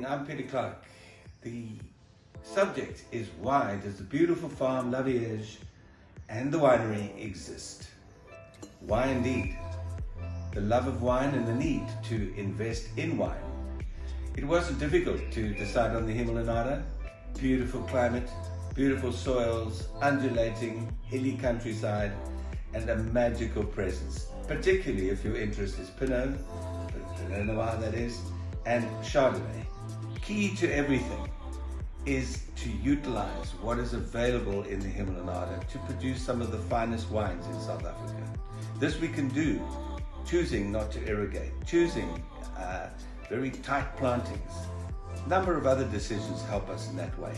I'm Peter Clark. The subject is, why does the beautiful farm La Vierge and the winery exist? Why indeed? The love of wine and the need to invest in wine. It wasn't difficult to decide on the Himalaya. Beautiful climate, beautiful soils, undulating, hilly countryside, and a magical presence, particularly if your interest is Pinot Noir that is, and Chardonnay. Key to everything is to utilize what is available in the Himalaya to produce some of the finest wines in South Africa. This we can do choosing not to irrigate, choosing very tight plantings. A number of other decisions help us in that way.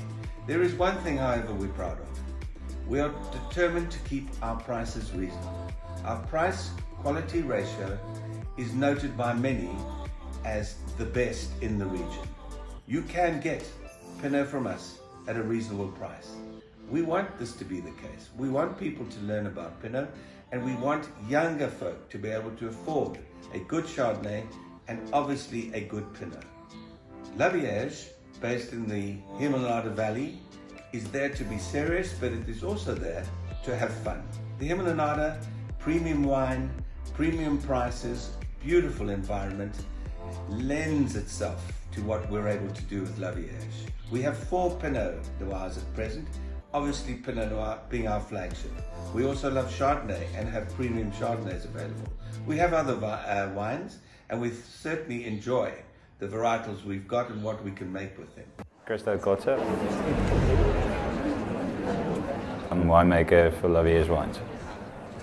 There is one thing, however, we're proud of. We are determined to keep our prices reasonable. Our price-quality ratio is noted by many as the best in the region. You can get Pinot from us at a reasonable price. We want this to be the case. We want people to learn about Pinot, and we want younger folk to be able to afford a good Chardonnay and obviously a good Pinot. La Vierge, based in the Himalaya Valley, is there to be serious, but it is also there to have fun. The Himalaya, premium wine, premium prices, beautiful environment, lends itself to what we're able to do with La Vierge. We have 4 Pinot Noirs at present, obviously Pinot Noir being our flagship. We also love Chardonnay and have premium Chardonnays available. We have other wines, and we certainly enjoy the varietals we've got and what we can make with them. Christo Kotze. I'm a winemaker for La Vierge wines.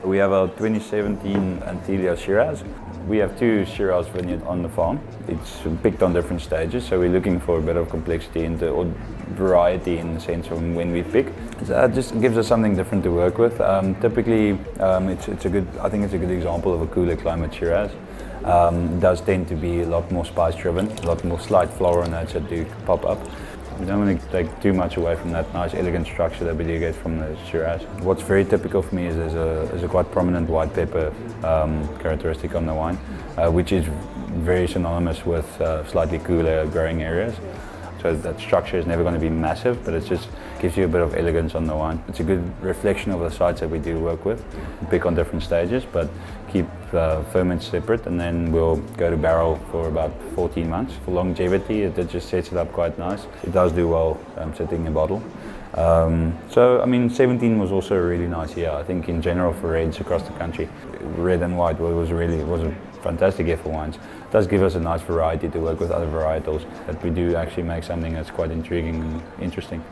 We have our 2017 Anthelia Syrahs. We have 2 Syrahs vineyard on the farm. It's picked on different stages, so we're looking for a bit of complexity or variety in the sense of when we pick. So that just gives us something different to work with. Typically, I think it's a good example of a cooler climate Shiraz. It does tend to be a lot more spice driven, a lot more slight floral notes that do pop up. We don't want to take too much away from that nice elegant structure that we do get from the Shiraz. What's very typical for me is there's a quite prominent white pepper characteristic on the wine, which is very synonymous with slightly cooler growing areas. So that structure is never going to be massive, but it just gives you a bit of elegance on the wine. It's a good reflection of the sites that we do work with. We pick on different stages, but keep ferments separate, and then we'll go to barrel for about 14 months. For longevity, it just sets it up quite nice. It does do well sitting in bottle. So, I mean, 17 was also a really nice year. I think in general for reds across the country, red and white was a fantastic year for wines. It does give us a nice variety to work with other varietals, that we do actually make something that's quite intriguing and interesting.